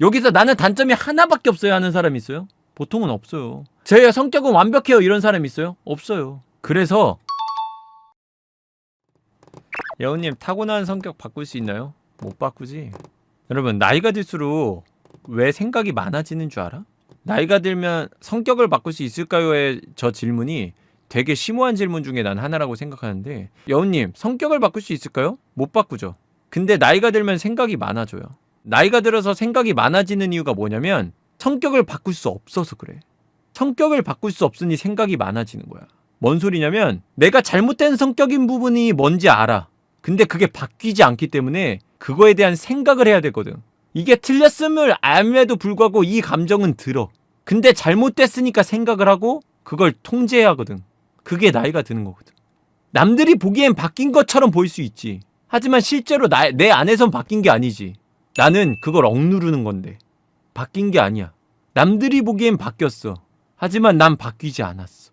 여기서 나는 단점이 하나밖에 없어요 하는 사람 있어요? 보통은 없어요. 제 성격은 완벽해요 이런 사람 있어요? 없어요. 그래서 여우님 타고난 성격 바꿀 수 있나요? 못 바꾸지. 여러분 나이가 들수록 왜 생각이 많아지는 줄 알아? 나이가 들면 성격을 바꿀 수 있을까요의 저 질문이 되게 심오한 질문 중에 난 하나라고 생각하는데, 여우님 성격을 바꿀 수 있을까요? 못 바꾸죠. 근데 나이가 들면 생각이 많아져요. 나이가 들어서 생각이 많아지는 이유가 뭐냐면 성격을 바꿀 수 없어서 그래. 성격을 바꿀 수 없으니 생각이 많아지는 거야. 뭔 소리냐면 내가 잘못된 성격인 부분이 뭔지 알아. 근데 그게 바뀌지 않기 때문에 그거에 대한 생각을 해야 되거든. 이게 틀렸음을 알면에도 불구하고 이 감정은 들어. 근데 잘못됐으니까 생각을 하고 그걸 통제해야 하거든. 그게 나이가 드는 거거든. 남들이 보기엔 바뀐 것처럼 보일 수 있지. 하지만 실제로 내 안에선 바뀐 게 아니지. 나는 그걸 억누르는 건데. 바뀐 게 아니야. 남들이 보기엔 바뀌었어. 하지만 난 바뀌지 않았어.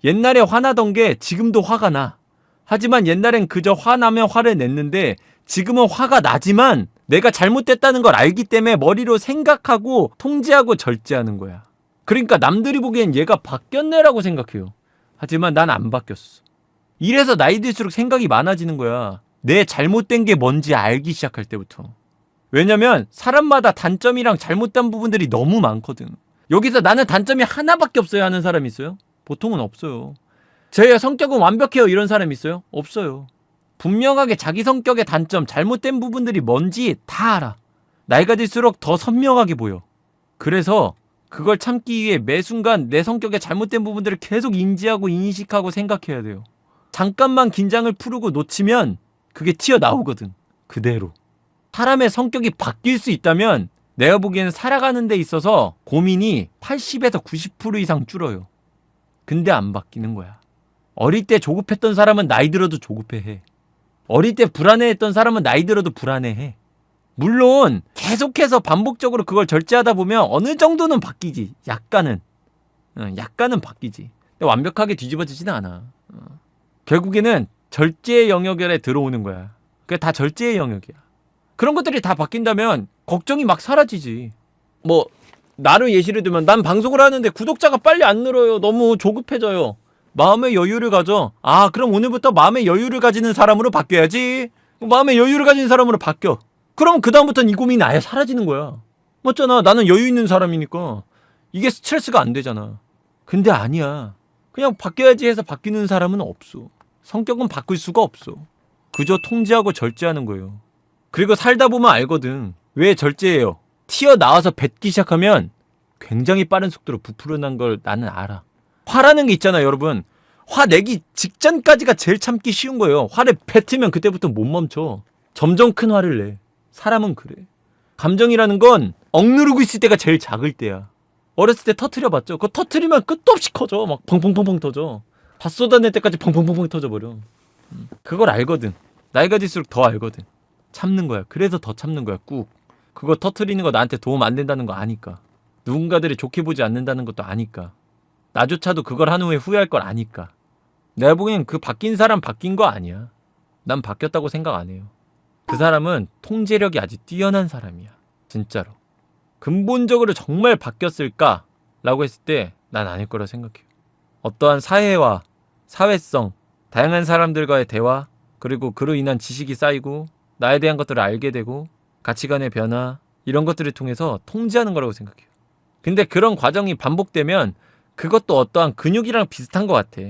옛날에 화나던 게 지금도 화가 나. 하지만 옛날엔 그저 화나면 화를 냈는데 지금은 화가 나지만 내가 잘못됐다는 걸 알기 때문에 머리로 생각하고 통제하고 절제하는 거야. 그러니까 남들이 보기엔 얘가 바뀌었네라고 생각해요. 하지만 난 안 바뀌었어. 이래서 나이 들수록 생각이 많아지는 거야. 내 잘못된 게 뭔지 알기 시작할 때부터. 왜냐면 사람마다 단점이랑 잘못된 부분들이 너무 많거든. 여기서 나는 단점이 하나밖에 없어요 하는 사람 있어요? 보통은 없어요. 제 성격은 완벽해요 이런 사람 있어요? 없어요. 분명하게 자기 성격의 단점, 잘못된 부분들이 뭔지 다 알아. 나이가 들수록 더 선명하게 보여. 그래서 그걸 참기 위해 매 순간 내 성격의 잘못된 부분들을 계속 인지하고 인식하고 생각해야 돼요. 잠깐만 긴장을 풀고 놓치면 그게 튀어나오거든. 그대로. 사람의 성격이 바뀔 수 있다면 내가 보기에는 살아가는 데 있어서 고민이 80에서 90% 이상 줄어요. 근데 안 바뀌는 거야. 어릴 때 조급했던 사람은 나이 들어도 조급해해. 어릴 때 불안해했던 사람은 나이 들어도 불안해해. 물론 계속해서 반복적으로 그걸 절제하다 보면 어느 정도는 바뀌지. 약간은 바뀌지. 근데 완벽하게 뒤집어지지는 않아. 결국에는 절제의 영역에 들어오는 거야. 그게 다 절제의 영역이야. 그런 것들이 다 바뀐다면 걱정이 막 사라지지. 뭐 나를 예시를 들면 난 방송을 하는데 구독자가 빨리 안 늘어요. 너무 조급해져요. 마음의 여유를 가져. 아, 그럼 오늘부터 마음의 여유를 가지는 사람으로 바뀌어야지. 마음의 여유를 가진 사람으로 바뀌어. 그럼 그 다음부터는 이 고민이 아예 사라지는 거야. 맞잖아. 나는 여유 있는 사람이니까 이게 스트레스가 안 되잖아. 근데 아니야. 그냥 바뀌어야지 해서 바뀌는 사람은 없어. 성격은 바꿀 수가 없어. 그저 통제하고 절제하는 거예요. 그리고 살다 보면 알거든. 왜 절제해요? 튀어나와서 뱉기 시작하면 굉장히 빠른 속도로 부풀어난 걸 나는 알아. 화라는 게 있잖아요, 여러분. 화 내기 직전까지가 제일 참기 쉬운 거예요. 화를 뱉으면 그때부터 못 멈춰. 점점 큰 화를 내. 사람은 그래. 감정이라는 건 억누르고 있을 때가 제일 작을 때야. 어렸을 때 터트려봤죠? 그거 터트리면 끝도 없이 커져. 막 펑펑펑펑 터져. 다 쏟아낼 때까지 펑펑펑펑 터져버려. 그걸 알거든. 나이가 들수록 더 알거든. 참는 거야. 그래서 더 참는 거야, 꾹. 그거 터트리는 거 나한테 도움 안 된다는 거 아니까. 누군가들이 좋게 보지 않는다는 것도 아니까. 나조차도 그걸 한 후에 후회할 걸 아니까. 내가 보기엔 그 바뀐 사람 바뀐 거 아니야. 난 바뀌었다고 생각 안 해요. 그 사람은 통제력이 아주 뛰어난 사람이야. 진짜로. 근본적으로 정말 바뀌었을까? 라고 했을 때 난 아닐 거라 생각해요. 어떠한 사회와 사회성, 다양한 사람들과의 대화, 그리고 그로 인한 지식이 쌓이고 나에 대한 것들을 알게 되고 가치관의 변화, 이런 것들을 통해서 통제하는 거라고 생각해요. 근데 그런 과정이 반복되면 그것도 어떠한 근육이랑 비슷한 것 같아.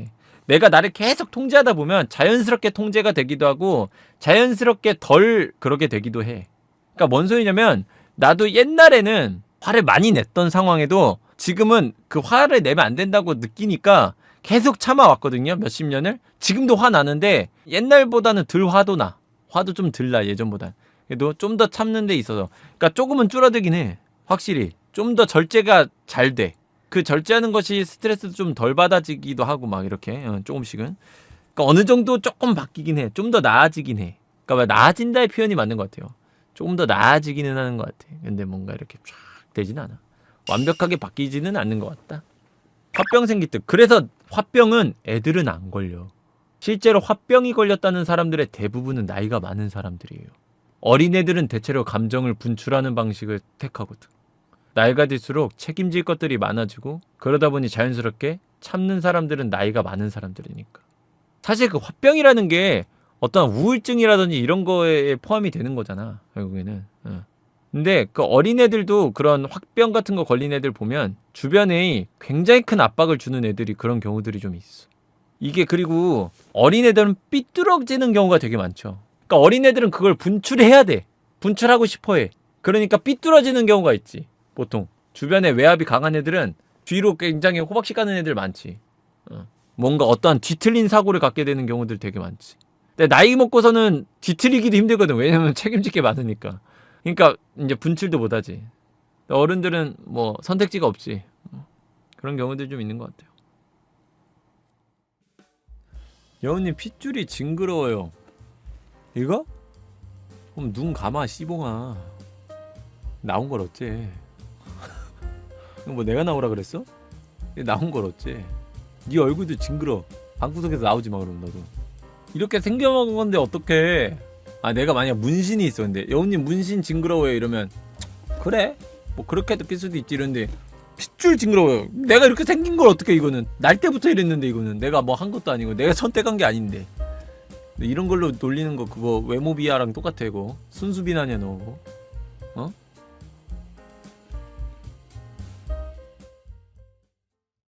내가 나를 계속 통제하다 보면 자연스럽게 통제가 되기도 하고 자연스럽게 덜 그러게 되기도 해. 그러니까 뭔 소리냐면 나도 옛날에는 화를 많이 냈던 상황에도 지금은 그 화를 내면 안 된다고 느끼니까 계속 참아왔거든요. 몇십 년을. 지금도 화 나는데 옛날보다는 덜 화도 나. 화도 좀 덜 나, 예전보다. 그래도 좀 더 참는 데 있어서. 그러니까 조금은 줄어들긴 해. 확실히. 좀 더 절제가 잘 돼. 그 절제하는 것이 스트레스도 좀 덜 받아지기도 하고 막 이렇게 조금씩은. 그러니까 어느 정도 조금 바뀌긴 해. 좀 더 나아지긴 해. 그러니까 나아진다의 표현이 맞는 것 같아요. 조금 더 나아지기는 하는 것 같아. 근데 뭔가 이렇게 쫙 되진 않아. 완벽하게 바뀌지는 않는 것 같다. 화병 생길 때. 그래서 화병은 애들은 안 걸려. 실제로 화병이 걸렸다는 사람들의 대부분은 나이가 많은 사람들이에요. 어린애들은 대체로 감정을 분출하는 방식을 택하거든. 나이가 들수록 책임질 것들이 많아지고 그러다 보니 자연스럽게 참는 사람들은 나이가 많은 사람들이니까. 사실 그 화병이라는 게 어떤 우울증이라든지 이런 거에 포함이 되는 거잖아 결국에는. 근데 그 어린애들도 그런 화병 같은 거 걸린 애들 보면 주변에 굉장히 큰 압박을 주는 애들이 그런 경우들이 좀 있어. 이게 그리고 어린애들은 삐뚤어지는 경우가 되게 많죠. 그러니까 어린애들은 그걸 분출해야 돼. 분출하고 싶어해. 그러니까 삐뚤어지는 경우가 있지. 보통 주변에 외압이 강한 애들은 뒤로 굉장히 호박씨 가는 애들 많지. 뭔가 어떠한 뒤틀린 사고를 갖게 되는 경우들 되게 많지. 근데 나이 먹고서는 뒤틀리기도 힘들거든. 왜냐면 책임질 게 많으니까. 그러니까 이제 분출도 못하지. 어른들은 뭐 선택지가 없지. 그런 경우들 좀 있는 것 같아요. 여우님 핏줄이 징그러워요. 이거? 그럼 눈 감아 씨봉아. 나온 걸 어째? 뭐 내가 나오라 그랬어? 나온 걸 어째? 네 얼굴도 징그러. 방구석에서 나오지 마 그럼 너도. 이렇게 생겨먹은 건데 어떡해? 아 내가 만약 문신이 있어 근데 여우님 문신 징그러워요 이러면 그래? 뭐 그렇게 느낄 수도 있지 이런데 핏줄 징그러워요. 내가 이렇게 생긴 걸 어떡해 이거는. 날 때부터 이랬는데 이거는 내가 뭐 한 것도 아니고 내가 선택한 게 아닌데. 이런 걸로 놀리는 거 그거 외모 비하랑 똑같아 이거. 순수 비난이야 너. 어?